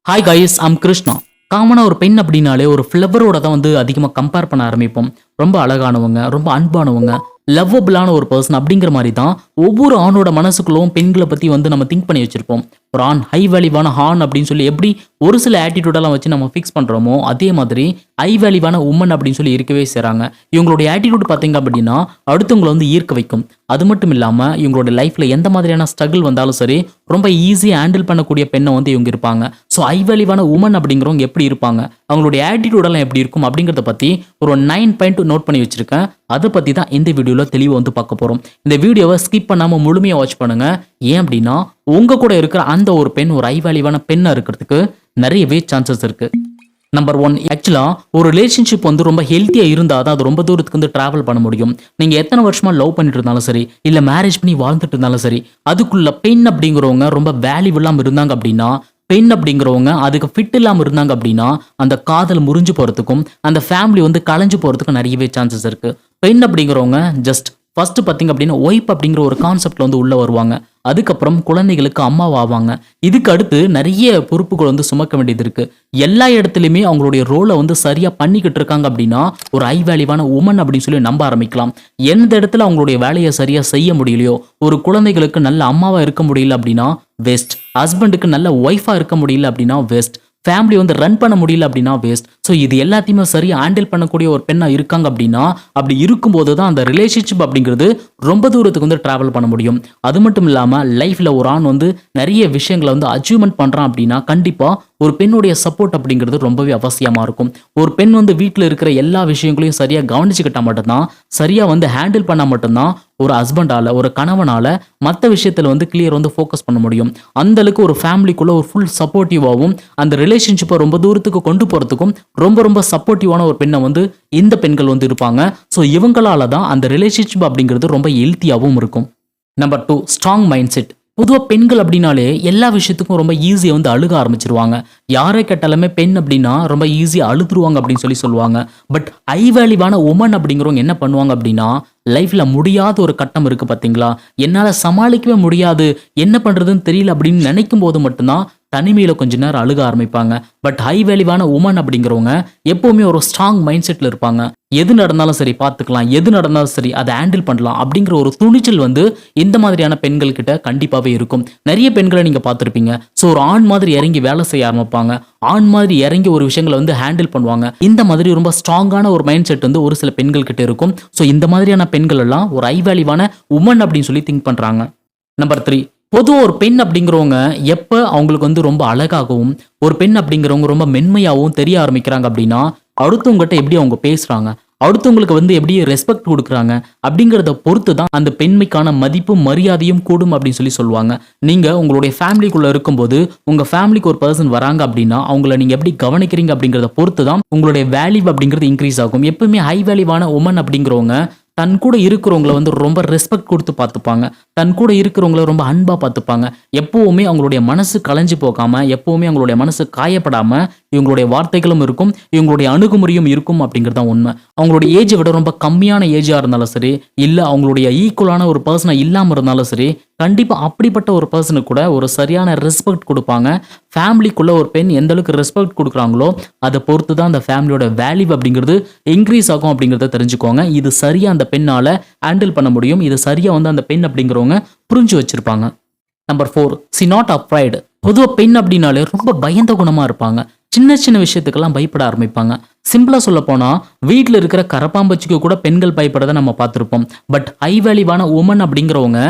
Hi guys, Krishna. காமனாக ஒரு பெண் அப்படின்னாலே ஒரு ஃப்ளவரோட தான் அதிகமாக கம்பேர் பண்ண ஆரம்பிப்போம். ரொம்ப அழகானவங்க, ரொம்ப அன்பானவங்க, லவ்வபிளான ஒரு பர்சன் அப்படிங்கிற மாதிரி தான் ஒவ்வொரு ஆணோட மனசுக்குள்ளும் பெண்களை பற்றி நம்ம திங்க் பண்ணி வச்சிருப்போம். ஒரு ஆண் ஹை வேல்யூவான ஆண் அப்படின்னு சொல்லி எப்படி ஒரு சில ஆட்டிடியூடெல்லாம் வச்சு நம்ம ஃபிக்ஸ் பண்ணுறோமோ, அதே மாதிரி ஹை வேல்யூவான உமன் அப்படின்னு சொல்லி இருக்கவே செய்கிறாங்க. இவங்களுடைய ஆட்டிடியூட் பார்த்தீங்க அப்படின்னா அடுத்தவங்களை ஈர்க்க வைக்கும். அது மட்டும் இல்லாமல் இவங்களோட லைஃப்பில் எந்த மாதிரியான ஸ்ட்ரகிள் வந்தாலும் சரி, ரொம்ப ஈஸியாக ஹேண்டில் பண்ணக்கூடிய பெண்ணை இவங்க இருப்பாங்க. ஸோ ஹை வேல்யூவான உமன் அப்படிங்கிறவங்க எப்படி இருப்பாங்க, அவங்களுடைய ஆட்டிடியூடெல்லாம் எப்படி இருக்கும் அப்படிங்கிறத பற்றி ஒரு 9 பாயிண்ட் நோட் பண்ணி வச்சிருக்கேன். அதை பற்றி தான் இந்த வீடியோவில் தெளிவாக பார்க்க போகிறோம். இந்த வீடியோவை ஸ்கிப் பண்ணாமல் முழுமையாக வாட்ச் பண்ணுங்கள். ஏன் அப்படின்னா உங்கள் கூட இருக்கிற அந்த ஒரு பெண் ஒரு ஹை வேல்யூவான பெண்ணாக இருக்கிறதுக்கு நிறையவே சான்சஸ் இருக்குது. நம்பர் 1, ஆக்சுவலாக ஒரு ரிலேஷன்ஷிப் ரொம்ப ஹெல்த்தியாக இருந்தால் தான் அது ரொம்ப தூரத்துக்கு ட்ராவல் பண்ண முடியும். நீங்கள் எத்தனை வருஷமாக லவ் பண்ணிட்டு இருந்தாலும் சரி, இல்லை மேரேஜ் பண்ணி வாழ்ந்துட்டு இருந்தாலும் சரி, அதுக்குள்ள பெண் அப்படிங்கிறவங்க ரொம்ப வேல்யூ இல்லாமல் இருந்தாங்க அப்படின்னா, பெண் அப்படிங்கிறவங்க அதுக்கு ஃபிட் இல்லாமல் இருந்தாங்க அப்படின்னா, அந்த காதல் முறிஞ்சு போகிறதுக்கும் அந்த ஃபேமிலி கலைஞ்சு போகிறதுக்கும் நிறையவே சான்சஸ் இருக்குது. பெண் அப்படிங்கிறவங்க ஜஸ்ட் ஃபர்ஸ்ட் பார்த்தீங்க அப்படின்னா ஒய்ஃப் அப்படிங்கிற ஒரு கான்செப்ட்ல உள்ள வருவாங்க. அதுக்கப்புறம் குழந்தைகளுக்கு அம்மாவாவாங்க. இதுக்கு அடுத்து நிறைய பொறுப்புகள் சுமக்க வேண்டியது இருக்கு. எல்லா இடத்துலையுமே அவங்களுடைய ரோலை சரியா பண்ணிக்கிட்டு இருக்காங்க அப்படின்னா ஒரு ஹை வேல்யூவான உமன் அப்படின்னு சொல்லி நம்ப ஆரம்பிக்கலாம். எந்த இடத்துல அவங்களுடைய வேலையை சரியா செய்ய முடியலையோ, ஒரு குழந்தைகளுக்கு நல்ல அம்மாவா இருக்க முடியல அப்படின்னா வேஸ்ட், ஹஸ்பண்டுக்கு நல்ல ஒய்ஃபா இருக்க முடியல அப்படின்னா வேஸ்ட், ஃபேமிலி ரன் பண்ண முடியல அப்படின்னா வேஸ்ட். ஸோ இது எல்லாத்தையுமே சரியா ஹேண்டில் பண்ணக்கூடிய ஒரு பெண்ணா இருக்காங்க அப்படின்னா, அப்படி இருக்கும்போது தான் அந்த ரிலேஷன்ஷிப் அப்படிங்கிறது ரொம்ப தூரத்துக்கு டிராவல் பண்ண முடியும். அது மட்டும் இல்லாமல் லைஃப்ல ஒரு ஆண் நிறைய விஷயங்களை அச்சீவ்மெண்ட் பண்றான் அப்படின்னா கண்டிப்பா ஒரு பெண்ணுடைய சப்போர்ட் அப்படிங்கிறது ரொம்பவே அவசியமா இருக்கும். ஒரு பெண் வீட்டில் இருக்கிற எல்லா விஷயங்களையும் சரியா கவனிச்சுக்கிட்டா மட்டும்தான், சரியா ஹேண்டில் பண்ணா மட்டும்தான் ஒரு ஹஸ்பண்டால, ஒரு கணவனால மற்ற விஷயத்துல கிளியர் ஃபோக்கஸ் பண்ண முடியும். அந்த அளவுக்கு ஒரு ஃபேமிலிக்குள்ள ஒரு ஃபுல் சப்போர்ட்டிவாகவும் அந்த ரிலேஷன்ஷிப்பை ரொம்ப தூரத்துக்கு கொண்டு போறதுக்கும் ரொம்ப ரொம்ப சப்போர்ட்டிவான ஒரு பெண்ணை இந்த பெண்கள் இருப்பாங்க. ஸோ இவங்களால தான் அந்த ரிலேஷன்ஷிப் அப்படிங்கிறது ரொம்ப ஹெல்த்தியாகவும் இருக்கும். Number 2, strong mind set. பொதுவாக பெண்கள் அப்படின்னாலே எல்லா விஷயத்துக்கும் ரொம்ப ஈஸியாக அழுக ஆரம்பிச்சிருவாங்க. யாரை கேட்டாலுமே பெண் அப்படின்னா ரொம்ப ஈஸியாக அழுதுருவாங்க அப்படின்னு சொல்லுவாங்க. பட் ஹை வேல்யூவான உமன் அப்படிங்கிறவங்க என்ன பண்ணுவாங்க அப்படின்னா, லைஃப்ல முடியாத ஒரு கட்டம் இருக்கு பார்த்தீங்களா, என்னால் சமாளிக்கவே முடியாது, என்ன பண்றதுன்னு தெரியல அப்படின்னு நினைக்கும் போது மட்டும்தான் தனிமையில கொஞ்ச நேரம் அழுக ஆரம்பிப்பாங்க. பட் ஹை வேல்யூவான உமன் அப்படிங்கிறவங்க எப்பவுமே ஒரு ஸ்ட்ராங் மைண்ட் செட்ல இருப்பாங்க. எது நடந்தாலும் சரி பார்த்துக்கலாம், எது நடந்தாலும் சரி அதை ஹேண்டில் பண்ணலாம் அப்படிங்கிற ஒரு துணிச்சல் இந்த மாதிரியான பெண்கள் கிட்ட கண்டிப்பாவே இருக்கும். நிறைய பெண்களை நீங்க பார்த்துருப்பீங்க. ஸோ ஒரு ஆண் மாதிரி இறங்கி வேலை செய்ய ஆரம்பிப்பாங்க, ஆண் மாதிரி இறங்கி ஒரு விஷயங்களை ஹேண்டில் பண்ணுவாங்க. இந்த மாதிரி ரொம்ப ஸ்ட்ராங்கான ஒரு மைண்ட் செட் ஒரு சில பெண்கள் கிட்ட இருக்கும். ஸோ இந்த மாதிரியான பெண்கள் எல்லாம் ஒரு ஹை வேல்யூவான உமன் அப்படின்னு சொல்லி திங்க் பண்றாங்க. நம்பர் 3, பொதுவாக ஒரு பெண் அப்படிங்கிறவங்க எப்போ அவங்களுக்கு ரொம்ப அழகாகவும், ஒரு பெண் அப்படிங்கிறவங்க ரொம்ப மென்மையாகவும் தெரிய ஆரம்பிக்கிறாங்க அப்படின்னா, அடுத்தவங்ககிட்ட எப்படி அவங்க பேசுறாங்க, அடுத்தவங்களுக்கு எப்படி ரெஸ்பெக்ட் கொடுக்குறாங்க அப்படிங்கிறத பொறுத்து தான் அந்த பெண்மைக்கான மதிப்பும் மரியாதையும் கூடும் அப்படின்னு சொல்லுவாங்க. நீங்க உங்களுடைய ஃபேமிலிக்குள்ள இருக்கும்போது உங்க ஃபேமிலிக்கு ஒரு பர்சன் வராங்க அப்படின்னா அவங்கள நீங்க எப்படி கவனிக்கிறீங்க அப்படிங்கிறத பொறுத்து தான் உங்களுடைய வேல்யூ அப்படிங்கிறது இன்க்ரீஸ் ஆகும். எப்பவுமே ஹை வேல்யூவான உமன் அப்படிங்கிறவங்க தன் கூட இருக்கிறவங்கள ரொம்ப ரெஸ்பெக்ட் கொடுத்து பார்த்துப்பாங்க. தன் கூட இருக்கிறவங்கள ரொம்ப அன்பா பார்த்துப்பாங்க. எப்பவுமே அவங்களுடைய மனசு கலைஞ்சு போகாம, எப்பவுமே அவங்களுடைய மனசு காயப்படாம இவங்களுடைய வார்த்தைகளும் இருக்கும், இவங்களுடைய அணுகுமுறையும் இருக்கும் அப்படிங்கிறது தான் உண்மை. அவங்களுடைய ஏஜை விட ரொம்ப கம்மியான ஏஜா இருந்தாலும் சரி, இல்லை அவங்களுடைய ஈக்குவலான ஒரு பர்சனா இல்லாமல் இருந்தாலும் சரி, கண்டிப்பா அப்படிப்பட்ட ஒரு பர்சனுக்கு கூட ஒரு சரியான ரெஸ்பெக்ட் கொடுப்பாங்க. ஃபேமிலிக்குள்ள ஒரு பெண் எந்த அளவுக்கு ரெஸ்பெக்ட் கொடுக்குறாங்களோ அதை பொறுத்து தான் அந்த ஃபேமிலியோட வேல்யூ அப்படிங்கிறது இன்க்ரீஸ் ஆகும் அப்படிங்கிறத தெரிஞ்சுக்கோங்க. இது சரியா அந்த பெண்ணால ஹேண்டில் பண்ண முடியும். இது சரியா அந்த பெண் அப்படிங்கிறவங்க புரிஞ்சு வச்சிருப்பாங்க. Number 4, C not afraid. பொதுவாக பெண் அப்படின்னாலே ரொம்ப பயந்த குணமா இருப்பாங்க. சின்ன சின்ன விஷயத்துக்கெல்லாம் பயப்பட ஆரம்பிப்பாங்க. சிம்பிளா சொல்ல போனா வீட்டில் இருக்கிற கரப்பாம்பூச்சிக்கு கூட பெண்கள் பயப்படதை நம்ம பார்த்துருப்போம். பட் ஹை வேல்யூவான உமன் அப்படிங்கிறவங்க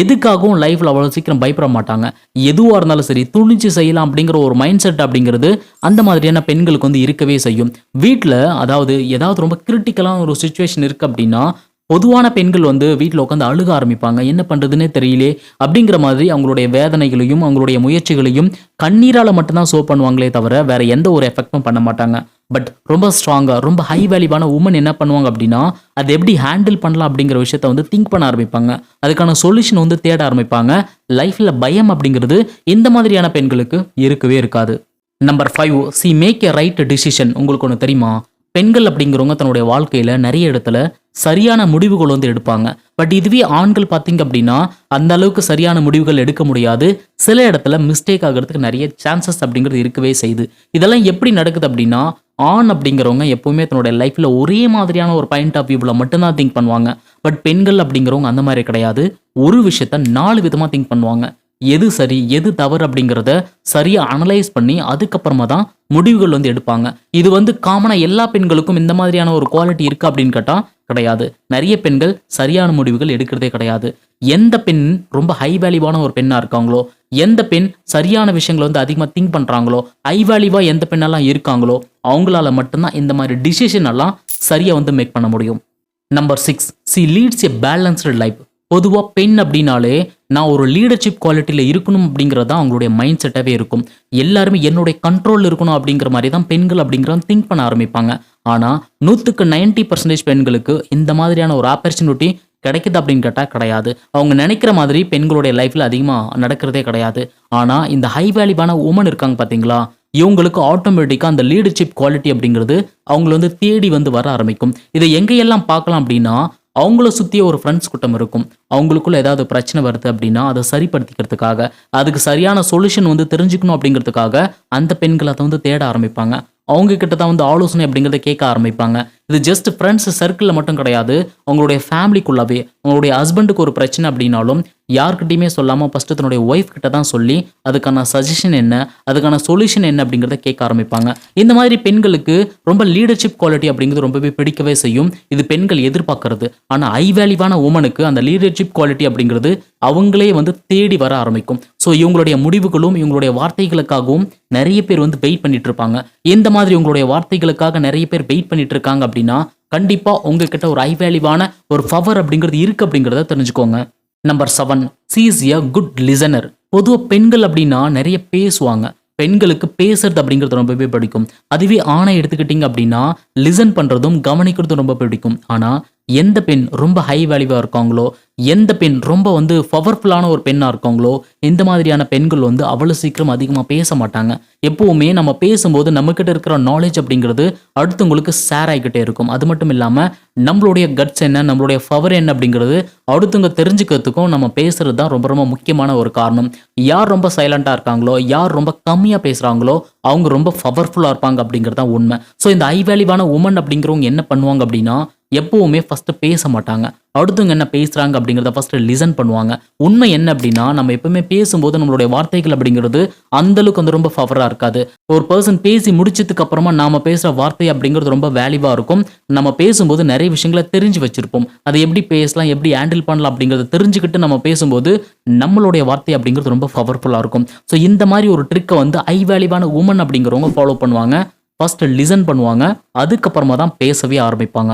எதுக்காகவும் லைஃப்ல அவ்வளவு சீக்கிரம் பயப்பட மாட்டாங்க. எதுவா இருந்தாலும் சரி துணிச்சு செய்யலாம் அப்படிங்கிற ஒரு மைண்ட் செட் அப்படிங்கிறது அந்த மாதிரியான பெண்களுக்கு இருக்கவே செய்யும். வீட்டில் அதாவது ஏதாவது ரொம்ப கிரிட்டிக்கலான ஒரு சுச்சுவேஷன் இருக்கு அப்படின்னா பொதுவான பெண்கள் வீட்டில் உட்காந்து அழுக ஆரம்பிப்பாங்க. என்ன பண்றதுன்னே தெரியலே அப்படிங்கிற மாதிரி அவங்களுடைய வேதனைகளையும் அவங்களுடைய முயற்சிகளையும் கண்ணீரால மட்டும்தான் ஷோ பண்ணுவாங்களே தவிர வேற எந்த ஒரு எஃபெக்டும் பண்ண மாட்டாங்க. பட் ரொம்ப ஸ்ட்ராங்கா ரொம்ப ஹை வேல்யூவான உமன் என்ன பண்ணுவாங்க அப்படின்னா அதை எப்படி ஹேண்டில் பண்ணலாம் அப்படிங்கிற விஷயத்த திங்க் பண்ண ஆரம்பிப்பாங்க. அதுக்கான சொல்யூஷன் தேட ஆரம்பிப்பாங்க. லைஃப்ல பயம் அப்படிங்கிறது இந்த மாதிரியான பெண்களுக்கு இருக்கவே இருக்காது. Number 5, she make a right decision. உங்களுக்கு ஒன்று தெரியுமா, பெண்கள் அப்படிங்கிறவங்க தன்னுடைய வாழ்க்கையில நிறைய இடத்துல சரியான முடிவுகள் வந்து எடுப்பாங்க. பட் இதுவே ஆண்கள் பார்த்தீங்க அப்படின்னா அந்த அளவுக்கு சரியான முடிவுகள் எடுக்க முடியாது. சில இடத்துல மிஸ்டேக் ஆகிறதுக்கு நிறைய சான்சஸ் அப்படிங்கிறது இருக்கவே செய்யுது. இதெல்லாம் எப்படி நடக்குது அப்படின்னா, ஆண் அப்படிங்கிறவங்க எப்பவுமே தன்னுடைய லைஃப்ல ஒரே மாதிரியான ஒரு பாயிண்ட் ஆஃப் வியூவில் மட்டும்தான் திங்க் பண்ணுவாங்க. பட் பெண்கள் அப்படிங்கிறவங்க அந்த மாதிரி கிடையாது. ஒரு விஷயத்த 4 விதமா திங்க் பண்ணுவாங்க. எது சரி எது தவறு அப்படிங்கிறத சரியா அனலைஸ் பண்ணி அதுக்கப்புறமா தான் முடிவுகள் வந்து எடுப்பாங்க. இது வந்து காமனா எல்லா பெண்களுக்கும் இந்த மாதிரியான ஒரு குவாலிட்டி இருக்கு அப்படின்னு கேட்டா கிடையாது. நிறைய பெண்கள் சரியான முடிவுகள் எடுக்கிறதே கிடையாது. எந்த பெண் ரொம்ப ஹை வேல்யூவான ஒரு பெண்ணா இருக்காங்களோ, எந்த பெண் சரியான விஷயங்களை வந்து அதிகமா திங்க் பண்றாங்களோ, ஹை வேல்யூவா எந்த பெண்ணெல்லாம் இருக்காங்களோ அவங்களால மட்டும்தான் இந்த மாதிரி டிசிஷன் எல்லாம் சரியா வந்து மேக் பண்ண முடியும். Number 6, she leads a balanced life. பொதுவாக பெண் அப்படின்னாலே நான் ஒரு லீடர்ஷிப் குவாலிட்டியில் இருக்கணும் அப்படிங்கிறது தான் அவங்களுடைய மைண்ட் செட்டாகவே இருக்கும். எல்லாருமே என்னுடைய கண்ட்ரோல் இருக்கணும் அப்படிங்கிற மாதிரி தான் பெண்கள் அப்படிங்கிறத திங்க் பண்ண ஆரம்பிப்பாங்க. ஆனால் 100க்கு 90% பெண்களுக்கு இந்த மாதிரியான ஒரு ஆப்பர்ச்சுனிட்டி கிடைக்குது அப்படின்னு கேட்டால் கிடையாது. அவங்க நினைக்கிற மாதிரி பெண்களுடைய லைஃப்பில் அதிகமாக நடக்கிறதே கிடையாது. ஆனால் இந்த ஹை வேல்யூவான உமன் இருக்காங்க பார்த்தீங்களா, இவங்களுக்கு ஆட்டோமேட்டிக்காக அந்த லீடர்ஷிப் குவாலிட்டி அப்படிங்கிறது அவங்கள வந்து தேடி வந்து வர ஆரம்பிக்கும். இதை எங்கேயெல்லாம் பார்க்கலாம் அப்படின்னா, அவங்கள சுற்றிய ஒரு ஃப்ரெண்ட்ஸ் கூட்டம் இருக்கும். அவங்களுக்குள்ள ஏதாவது பிரச்சனை வருது அப்படின்னா அதை சரிப்படுத்திக்கிறதுக்காக, அதுக்கு சரியான சொல்யூஷன் வந்து தெரிஞ்சுக்கணும் அப்படிங்கிறதுக்காக அந்த பெண்கள் அதை வந்து தேட ஆரம்பிப்பாங்க. அவங்க கிட்ட தான் வந்து ஆலோசனை அப்படிங்கிறத கேட்க ஆரம்பிப்பாங்க. இது ஜஸ்ட் ஃப்ரெண்ட்ஸ் சர்க்கிளில் மட்டும் கிடையாது, அவங்களுடைய ஃபேமிலிக்குள்ளவே அவங்களுடைய ஹஸ்பண்டுக்கு ஒரு பிரச்சனை அப்படின்னாலும் யார்கிட்டையுமே சொல்லாமல் ஃபஸ்ட்டு தன்னுடைய ஒய்ஃப் கிட்ட தான் சொல்லி அதுக்கான சஜஷன் என்ன, அதுக்கான சொல்யூஷன் என்ன அப்படிங்கிறத கேட்க ஆரம்பிப்பாங்க. இந்த மாதிரி பெண்களுக்கு ரொம்ப லீடர்ஷிப் குவாலிட்டி அப்படிங்கிறது ரொம்பவே பிடிக்கவே செய்யும். இது பெண்கள் எதிர்பார்க்கறது. ஆனால் ஹை வேல்யூவான உமனுக்கு அந்த லீடர்ஷிப் குவாலிட்டி அப்படிங்கிறது அவங்களே வந்து தேடி வர ஆரம்பிக்கும். ஸோ இவங்களுடைய முடிவுகளும் இவங்களுடைய வார்த்தைகளுக்காகவும் நிறைய பேர் வந்து வெயிட் பண்ணிட்டு இருப்பாங்க. இந்த மாதிரி உங்களுடைய வார்த்தைகளுக்காக நிறைய பேர் வெயிட் பண்ணிட்டு இருக்காங்க அப்படின்னா கண்டிப்பாக உங்ககிட்ட ஒரு ஹை வேல்யூவான ஒரு பவர் அப்படிங்கிறது இருக்கு அப்படிங்கிறத தெரிஞ்சுக்கோங்க. Number 7, she is a good listener. பொதுவாக பெண்கள் அப்படின்னா நிறைய பேசுவாங்க. பெண்களுக்கு பேசுறது அப்படிங்கிறது ரொம்பவே பிடிக்கும். அதுவே ஆணை எடுத்துக்கிட்டிங்க அப்படின்னா லிசன் பண்ணுறதும் கவனிக்கிறதும் ரொம்ப பிடிக்கும். ஆனால் எந்த பெண் ரொம்ப ஹை வேல்யூவாக இருக்காங்களோ, எந்த பெண் ரொம்ப வந்து பவர்ஃபுல்லான ஒரு பெண்ணாக இருக்காங்களோ, இந்த மாதிரியான பெண்கள் வந்து அவ்வளோ சீக்கிரம் அதிகமாக பேச மாட்டாங்க. எப்போவுமே நம்ம பேசும்போது நம்மக்கிட்ட இருக்கிற நாலேஜ் அப்படிங்கிறது அடுத்தவங்களுக்கு ஷேர் ஆகிக்கிட்டே இருக்கும். அது மட்டும் இல்லாமல் நம்மளுடைய கட்ஸ் என்ன, நம்மளுடைய பவர் என்ன அப்படிங்கிறது அடுத்தவங்க தெரிஞ்சுக்கிறதுக்கும் நம்ம பேசுறது தான் ரொம்ப ரொம்ப முக்கியமான ஒரு காரணம். யார் ரொம்ப சைலண்டாக இருக்காங்களோ, யார் ரொம்ப கம்மியாக பேசுகிறாங்களோ அவங்க ரொம்ப பவர்ஃபுல்லாக இருப்பாங்க அப்படிங்கிறது தான் உண்மை. ஸோ இந்த ஹை வேல்யூவான உமன் அப்படிங்கிறவங்க என்ன பண்ணுவாங்க அப்படின்னா எப்பவுமே ஃபர்ஸ்ட் பேச மாட்டாங்க. அடுத்தவங்க என்ன பேசுறாங்க அப்படிங்கிறத ஃபர்ஸ்ட் லிசன் பண்ணுவாங்க. உண்மை என்ன அப்படின்னா நம்ம எப்பவுமே பேசும்போது நம்மளுடைய வார்த்தைகள் அப்படிங்கிறது அந்த அளவுக்கு வந்து ரொம்ப பவரா இருக்காது. ஒரு பர்சன் பேசி முடிச்சதுக்கு அப்புறமா நாம பேசுற வார்த்தை அப்படிங்கிறது ரொம்ப வேல்யூவா இருக்கும். நம்ம பேசும்போது நிறைய விஷயங்களை தெரிஞ்சு வச்சிருப்போம். அதை எப்படி பேசலாம், எப்படி ஹேண்டில் பண்ணலாம் அப்படிங்கிறத தெரிஞ்சுக்கிட்டு நம்ம பேசும்போது நம்மளுடைய வார்த்தை அப்படிங்கிறது ரொம்ப பவர்ஃபுல்லா இருக்கும். ஸோ இந்த மாதிரி ஒரு ட்ரிக்கை வந்து ஹை வேல்யூவான உமன் அப்படிங்கிறவங்க ஃபாலோ பண்ணுவாங்க. ஃபர்ஸ்ட் லிசன் பண்ணுவாங்க, அதுக்கப்புறமா தான் பேசவே ஆரம்பிப்பாங்க.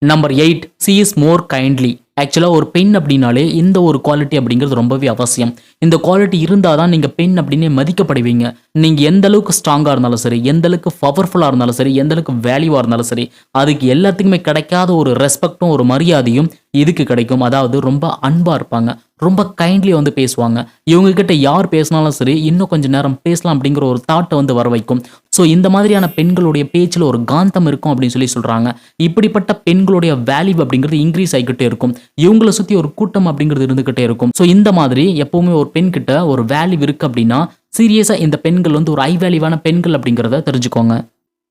Number 8, she is more kindly. ஆக்சுவலாக ஒரு பெண் அப்படின்னாலே இந்த ஒரு குவாலிட்டி அப்படிங்கிறது ரொம்பவே அவசியம். இந்த குவாலிட்டி இருந்தால் தான் நீங்கள் பெண் அப்படின்னே மதிக்கப்படுவீங்க. நீங்கள் எந்த அளவுக்கு ஸ்ட்ராங்காக இருந்தாலும் சரி, எந்த அளவுக்கு பவர்ஃபுல்லாக இருந்தாலும் சரி, எந்த அளவுக்கு வேல்யூவாக இருந்தாலும் சரி, அதுக்கு எல்லாத்துக்குமே கிடைக்காத ஒரு ரெஸ்பெக்டும் ஒரு மரியாதையும் இதுக்கு கிடைக்கும். அதாவது ரொம்ப அன்பாக இருப்பாங்க, ரொம்ப கைண்ட்லி வந்து பேசுவாங்க. இவங்க கிட்ட யார் பேசினாலும் சரி இன்னும் கொஞ்சம் நேரம் பேசலாம் அப்படிங்கிற ஒரு தாட்டை வந்து வர வைக்கும். ஸோ இந்த மாதிரியான பெண்களுடைய பேச்சில் ஒரு காந்தம் இருக்கும் அப்படின்னு சொல்லி சொல்கிறாங்க. இப்படிப்பட்ட பெண்களுடைய வேல்யூ அப்படிங்கிறது இன்க்ரீஸ் ஆகிக்கிட்டே இருக்கும். இவங்களை சுற்றி ஒரு கூட்டம் அப்படிங்கிறது இருந்துகிட்டே இருக்கும். ஸோ இந்த மாதிரி எப்பவுமே ஒரு பெண் கிட்ட ஒரு வேல்யூ இருக்கு அப்படின்னா சீரியஸாக இந்த பெண்கள் வந்து ஒரு ஹை வேல்யூவான பெண்கள் அப்படிங்கிறத தெரிஞ்சுக்கோங்க.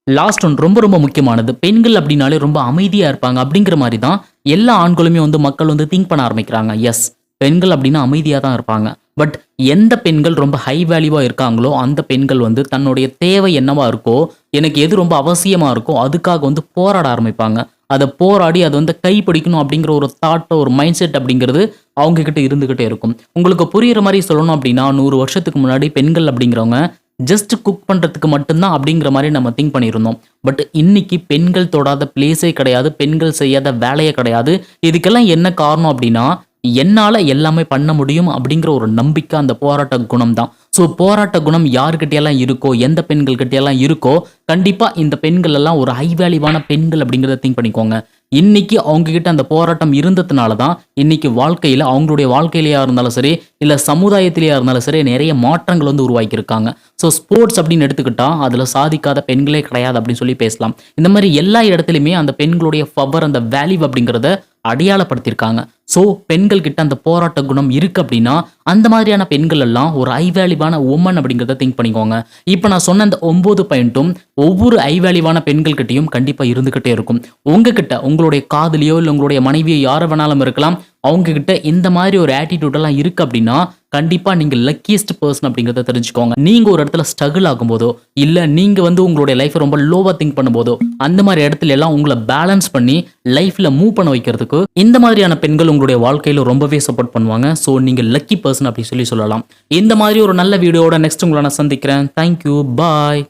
லாஸ்ட் ஒன் ரொம்ப ரொம்ப முக்கியமானது. பெண்கள் அப்படின்னாலே ரொம்ப அமைதியாக இருப்பாங்க அப்படிங்கிற மாதிரி தான் எல்லா ஆண்களுமே வந்து மக்கள் வந்து திங்க் பண்ண ஆரம்பிக்கிறாங்க. எஸ், பெண்கள் அப்படின்னா அமைதியாக தான் இருப்பாங்க. பட் எந்த பெண்கள் ரொம்ப ஹை வேல்யூவாக இருக்காங்களோ அந்த பெண்கள் வந்து தன்னுடைய தேவை என்னவா இருக்கோ, எனக்கு எது ரொம்ப அவசியமாக இருக்கோ அதுக்காக வந்து போராட ஆரம்பிப்பாங்க. அதை போராடி அதை வந்து கைப்பிடிக்கணும் அப்படிங்கிற ஒரு தாட், ஒரு மைண்ட் செட் அப்படிங்கிறது அவங்க கிட்ட இருந்துகிட்டே இருக்கும். உங்களுக்கு புரியுற மாதிரி சொல்லணும் அப்படின்னா 100 வருஷத்துக்கு முன்னாடி பெண்கள் அப்படிங்கிறவங்க ஜஸ்ட் குக் பண்ணுறதுக்கு மட்டும்தான் அப்படிங்கிற மாதிரி நம்ம திங்க் பண்ணியிருந்தோம். பட் இன்னைக்கு பெண்கள் தொடாத பிளேஸே கிடையாது, பெண்கள் செய்யாத வேலையே கிடையாது. இதுக்கெல்லாம் என்ன காரணம் அப்படின்னா என்னால் எல்லாமே பண்ண முடியும் அப்படிங்கிற ஒரு நம்பிக்கை, அந்த போராட்ட குணம் தான். ஸோ போராட்ட குணம் யாருக்கிட்டையெல்லாம் இருக்கோ, எந்த பெண்கள் கிட்டையெல்லாம் இருக்கோ, கண்டிப்பாக இந்த பெண்கள் எல்லாம் ஒரு ஹை வேல்யூவான பெண்கள் அப்படிங்கிறத திங்க் பண்ணிக்கோங்க. இன்னைக்கு அவங்க கிட்ட அந்த போராட்டம் இருந்ததுனால தான் இன்னைக்கு வாழ்க்கையில அவங்களுடைய வாழ்க்கையிலேயா இருந்தாலும் சரி, இல்ல சமுதாயத்திலேயா இருந்தாலும் சரி நிறைய மாற்றங்கள் வந்து உருவாக்கியிருக்காங்க. ஸோ ஸ்போர்ட்ஸ் அப்படின்னு எடுத்துக்கிட்டா அதுல சாதிக்காத பெண்களே கிடையாது அப்படின்னு சொல்லி பேசலாம். இந்த மாதிரி எல்லா இடத்துலையுமே அந்த பெண்களுடைய பவர், அந்த வேல்யூ அப்படிங்கிறத அடையாளப்படுத்தியிருக்காங்க. ஸோ பெண்கள் கிட்ட அந்த போராட்ட குணம் இருக்கு அப்படின்னா அந்த மாதிரியான பெண்கள் எல்லாம் ஒரு ஐ வேல்யூவான உமன் அப்படிங்கிறத திங்க் பண்ணிக்கோங்க. இப்போ நான் சொன்ன அந்த 9 பாயிண்ட்டும் ஒவ்வொரு ஐ வேல்யூவான பெண்கள் கிட்டயும் கண்டிப்பா இருந்துகிட்டே இருக்கும். உங்ககிட்ட உங்களுடைய காதலியோ இல்லை உங்களுடைய மனைவியோ யாரை வேணாலும் இருக்கலாம், அவங்க கிட்ட இந்த மாதிரி ஒரு ஆட்டிடியூட் எல்லாம் இருக்கு அப்படின்னா கண்டிப்பா நீங்க லக்கியஸ்ட் பர்சன் அப்படிங்கறத தெரிஞ்சுக்கோங்க. நீங்க ஒரு இடத்துல ஸ்ட்ரகிள் ஆகும்போதோ இல்ல நீங்க வந்து உங்களுடைய லைஃப் ரொம்ப லோவா திங்க் பண்ணும்போதோ அந்த மாதிரி இடத்துல எல்லாம் உங்களை பேலன்ஸ் பண்ணி லைஃப்ல மூவ் பண்ண வைக்கிறதுக்கு இந்த மாதிரியான பெண்கள் உங்களுடைய வாழ்க்கையில ரொம்பவே சப்போர்ட் பண்ணுவாங்க. ஸோ நீங்க லக்கி பர்சன் அப்படி சொல்லி சொல்லலாம். இந்த மாதிரி ஒரு நல்ல வீடியோட நெக்ஸ்ட் உங்களை நான் சந்திக்கிறேன். தேங்க்யூ, பாய்.